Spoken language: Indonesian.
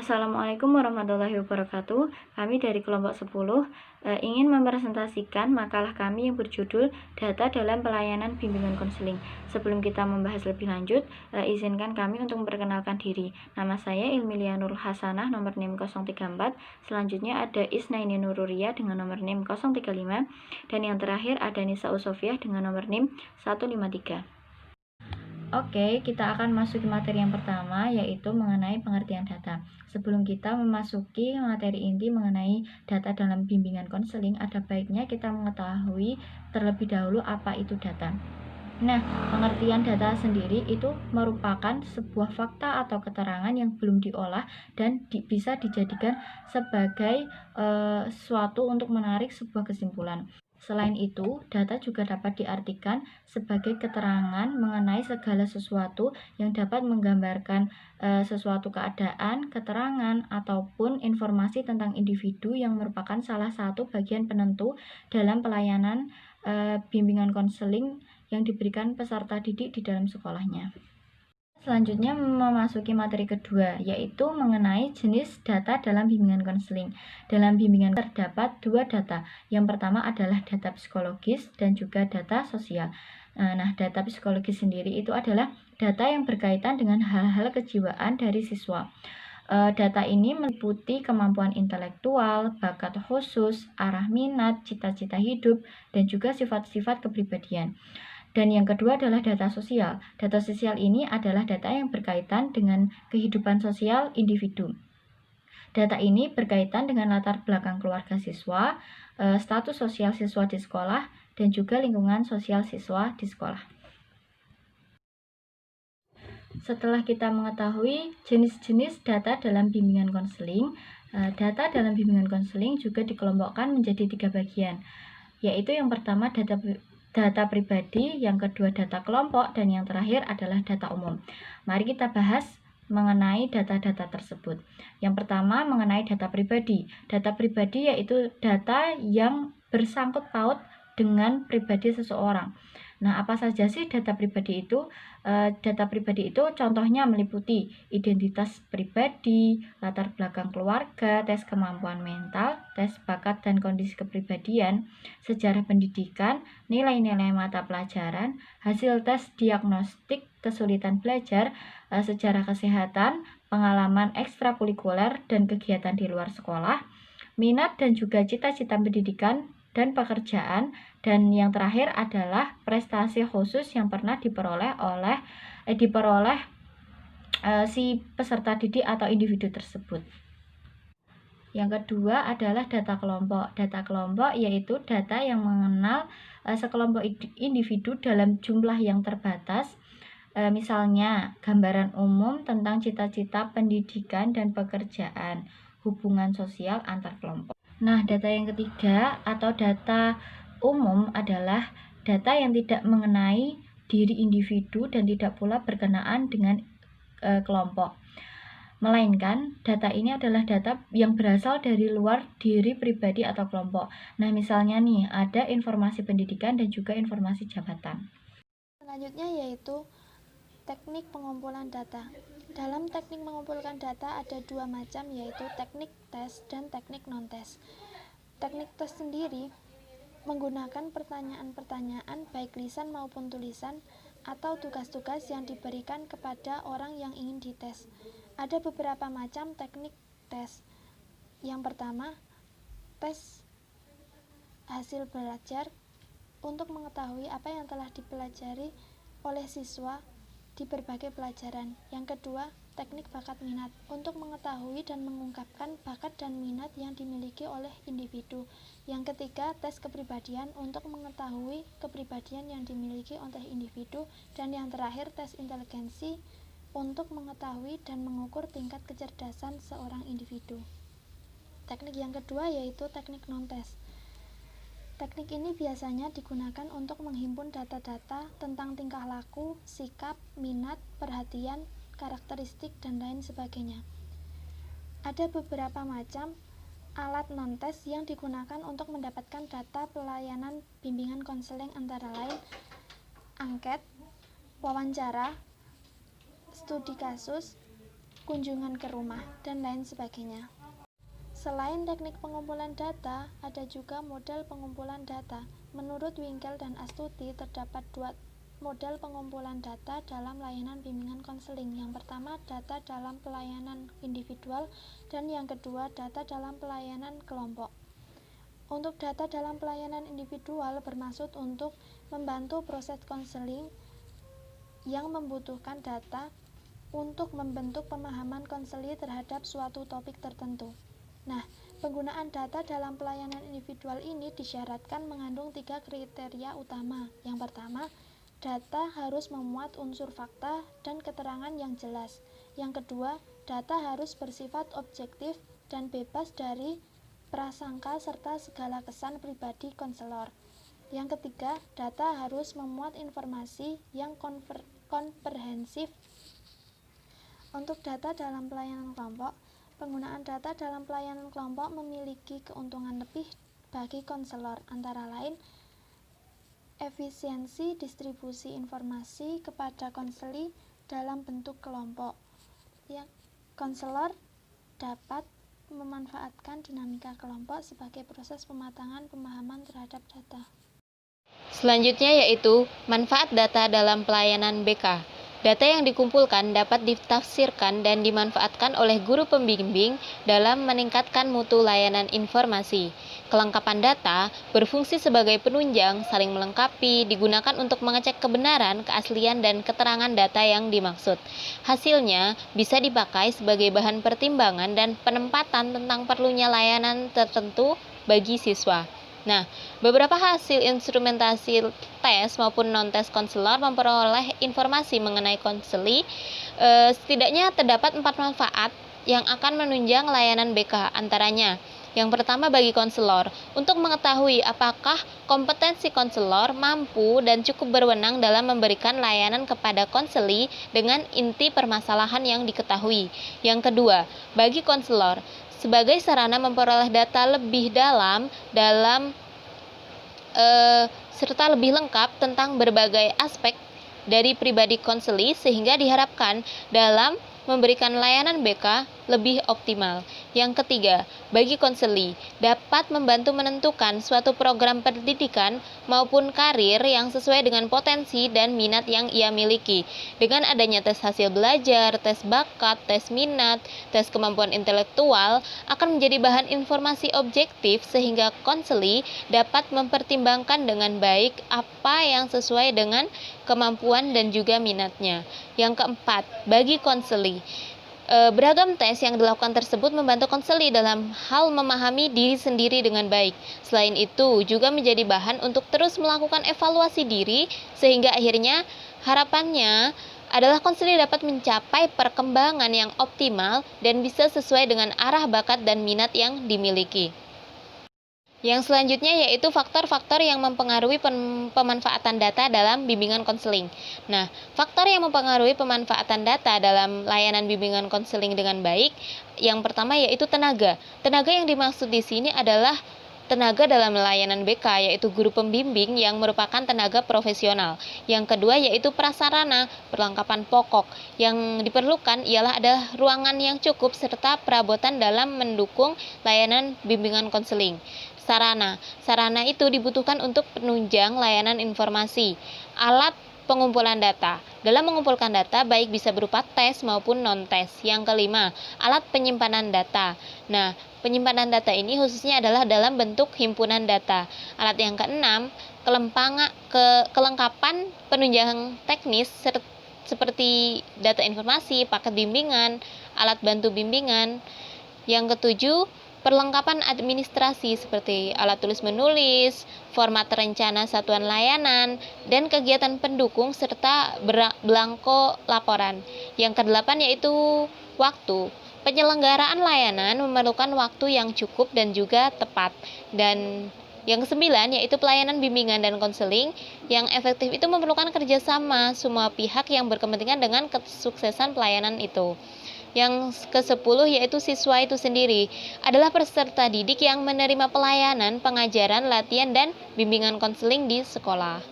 Assalamualaikum warahmatullahi wabarakatuh. Kami dari kelompok 10 ingin mempresentasikan makalah kami yang berjudul Data dalam Pelayanan Bimbingan Konseling. Sebelum kita membahas lebih lanjut, izinkan kami untuk memperkenalkan diri. Nama saya Ilmilia Nurul Hasanah, nomor NIM 034. Selanjutnya ada Isnaini Nururia dengan nomor NIM 035. Dan yang terakhir ada Nisa Usofiah dengan nomor NIM 153. Oke, kita akan masuki materi yang pertama, yaitu mengenai pengertian data. Sebelum kita memasuki materi inti mengenai data dalam bimbingan konseling, ada baiknya kita mengetahui terlebih dahulu apa itu data. Nah, pengertian data sendiri itu merupakan sebuah fakta atau keterangan yang belum diolah dan bisa dijadikan sebagai suatu untuk menarik sebuah kesimpulan. Selain itu, data juga dapat diartikan sebagai keterangan mengenai segala sesuatu yang dapat menggambarkan sesuatu keadaan, keterangan, ataupun informasi tentang individu yang merupakan salah satu bagian penentu dalam pelayanan bimbingan konseling yang diberikan peserta didik di dalam sekolahnya. Selanjutnya memasuki materi kedua, yaitu mengenai jenis data dalam bimbingan konseling. Dalam bimbingan terdapat dua data. Yang pertama adalah data psikologis dan juga data sosial. Nah, data psikologis sendiri itu adalah data yang berkaitan dengan hal-hal kejiwaan dari siswa. Data ini meliputi kemampuan intelektual, bakat khusus, arah minat, cita-cita hidup, dan juga sifat-sifat kepribadian. Dan yang kedua adalah data sosial. Data sosial ini adalah data yang berkaitan dengan kehidupan sosial individu. Data ini berkaitan dengan latar belakang keluarga siswa, status sosial siswa di sekolah, dan juga lingkungan sosial siswa di sekolah. Setelah kita mengetahui jenis-jenis data dalam bimbingan konseling, data dalam bimbingan konseling juga dikelompokkan menjadi 3 bagian, yaitu yang pertama data pribadi, yang kedua data kelompok, dan yang terakhir adalah data umum. Mari kita bahas mengenai data-data tersebut. Yang pertama mengenai data pribadi. Data pribadi yaitu data yang bersangkut paut dengan pribadi seseorang. Nah, apa saja sih data pribadi itu? Data pribadi itu contohnya meliputi identitas pribadi, latar belakang keluarga, tes kemampuan mental, tes bakat dan kondisi kepribadian, sejarah pendidikan, nilai-nilai mata pelajaran, hasil tes diagnostik kesulitan belajar, sejarah kesehatan, pengalaman ekstrakurikuler dan kegiatan di luar sekolah, minat dan juga cita-cita pendidikan dan pekerjaan, dan yang terakhir adalah prestasi khusus yang pernah diperoleh si peserta didik atau individu tersebut. Yang kedua adalah data kelompok. Data kelompok yaitu data yang mengenal sekelompok individu dalam jumlah yang terbatas. Misalnya, gambaran umum tentang cita-cita pendidikan dan pekerjaan, hubungan sosial antar kelompok. Nah, data yang ketiga atau data umum adalah data yang tidak mengenai diri individu dan tidak pula berkenaan dengan kelompok. Melainkan, data ini adalah data yang berasal dari luar diri pribadi atau kelompok. Nah, misalnya nih, ada informasi pendidikan dan juga informasi jabatan. Selanjutnya yaitu teknik pengumpulan data. Dalam teknik mengumpulkan data ada dua macam, yaitu teknik tes dan teknik non-tes. Teknik tes sendiri menggunakan pertanyaan-pertanyaan baik lisan maupun tulisan atau tugas-tugas yang diberikan kepada orang yang ingin dites. Ada beberapa macam teknik tes. Yang pertama, tes hasil belajar untuk mengetahui apa yang telah dipelajari oleh siswa di berbagai pelajaran. Yang kedua, teknik bakat minat untuk mengetahui dan mengungkapkan bakat dan minat yang dimiliki oleh individu. Yang ketiga, tes kepribadian untuk mengetahui kepribadian yang dimiliki oleh individu. Dan yang terakhir, tes inteligensi untuk mengetahui dan mengukur tingkat kecerdasan seorang individu. Teknik yang kedua yaitu teknik non-tes. Teknik ini biasanya digunakan untuk menghimpun data-data tentang tingkah laku, sikap, minat, perhatian, karakteristik, dan lain sebagainya. Ada beberapa macam alat non-tes yang digunakan untuk mendapatkan data pelayanan bimbingan konseling, antara lain angket, wawancara, studi kasus, kunjungan ke rumah, dan lain sebagainya. Selain teknik pengumpulan data, ada juga model pengumpulan data. Menurut Winkel dan Astuti, terdapat dua model pengumpulan data dalam layanan bimbingan konseling. Yang pertama, data dalam pelayanan individual, dan yang kedua, data dalam pelayanan kelompok. Untuk data dalam pelayanan individual bermaksud untuk membantu proses konseling yang membutuhkan data untuk membentuk pemahaman konseli terhadap suatu topik tertentu. Nah, penggunaan data dalam pelayanan individual ini disyaratkan mengandung 3 kriteria utama. Yang pertama, data harus memuat unsur fakta dan keterangan yang jelas. Yang kedua, data harus bersifat objektif dan bebas dari prasangka serta segala kesan pribadi konselor. Yang ketiga, data harus memuat informasi yang komprehensif. Untuk data dalam pelayanan kelompok, penggunaan data dalam pelayanan kelompok memiliki keuntungan lebih bagi konselor, antara lain efisiensi distribusi informasi kepada konseli dalam bentuk kelompok. Konselor dapat memanfaatkan dinamika kelompok sebagai proses pematangan pemahaman terhadap data. Selanjutnya yaitu manfaat data dalam pelayanan BK. Data yang dikumpulkan dapat ditafsirkan dan dimanfaatkan oleh guru pembimbing dalam meningkatkan mutu layanan informasi. Kelengkapan data berfungsi sebagai penunjang, saling melengkapi, digunakan untuk mengecek kebenaran, keaslian, dan keterangan data yang dimaksud. Hasilnya bisa dipakai sebagai bahan pertimbangan dan penempatan tentang perlunya layanan tertentu bagi siswa. Nah, beberapa hasil instrumentasi tes maupun non-tes konselor memperoleh informasi mengenai konseli. Setidaknya terdapat 4 manfaat yang akan menunjang layanan BK, antaranya yang pertama bagi konselor, untuk mengetahui apakah kompetensi konselor mampu dan cukup berwenang dalam memberikan layanan kepada konseli dengan inti permasalahan yang diketahui. Yang kedua, bagi konselor, sebagai sarana memperoleh data lebih dalam serta lebih lengkap tentang berbagai aspek dari pribadi konseli, sehingga diharapkan dalam memberikan layanan BK lebih optimal. Yang ketiga, bagi konseli dapat membantu menentukan suatu program pendidikan maupun karir yang sesuai dengan potensi dan minat yang ia miliki. Dengan adanya tes hasil belajar, tes bakat, tes minat, tes kemampuan intelektual akan menjadi bahan informasi objektif sehingga konseli dapat mempertimbangkan dengan baik apa yang sesuai dengan kemampuan dan juga minatnya. Yang keempat, bagi konseli, beragam tes yang dilakukan tersebut membantu konseli dalam hal memahami diri sendiri dengan baik. Selain itu, juga menjadi bahan untuk terus melakukan evaluasi diri, sehingga akhirnya harapannya adalah konseli dapat mencapai perkembangan yang optimal dan bisa sesuai dengan arah bakat dan minat yang dimiliki. Yang selanjutnya yaitu faktor-faktor yang mempengaruhi pemanfaatan data dalam bimbingan konseling. Nah, faktor yang mempengaruhi pemanfaatan data dalam layanan bimbingan konseling dengan baik, yang pertama yaitu tenaga. Tenaga yang dimaksud di sini adalah tenaga dalam layanan BK, yaitu guru pembimbing yang merupakan tenaga profesional. Yang kedua yaitu prasarana, perlengkapan pokok. Yang diperlukan adalah ruangan yang cukup serta perabotan dalam mendukung layanan bimbingan konseling. Sarana itu dibutuhkan untuk penunjang layanan informasi. Alat pengumpulan data. Dalam mengumpulkan data baik bisa berupa tes maupun non-tes. Yang kelima, alat penyimpanan data. Nah, penyimpanan data ini khususnya adalah dalam bentuk himpunan data. Alat yang keenam, kelengkapan penunjang teknis seperti data informasi, paket bimbingan, alat bantu bimbingan. Yang ketujuh, perlengkapan administrasi seperti alat tulis menulis, format rencana satuan layanan, dan kegiatan pendukung serta belangko laporan. Yang kedelapan yaitu waktu. Penyelenggaraan layanan memerlukan waktu yang cukup dan juga tepat. Dan yang kesembilan yaitu pelayanan bimbingan dan konseling yang efektif itu memerlukan kerjasama semua pihak yang berkepentingan dengan kesuksesan pelayanan itu. Yang ke-10 yaitu siswa itu sendiri adalah peserta didik yang menerima pelayanan, pengajaran, latihan, dan bimbingan konseling di sekolah.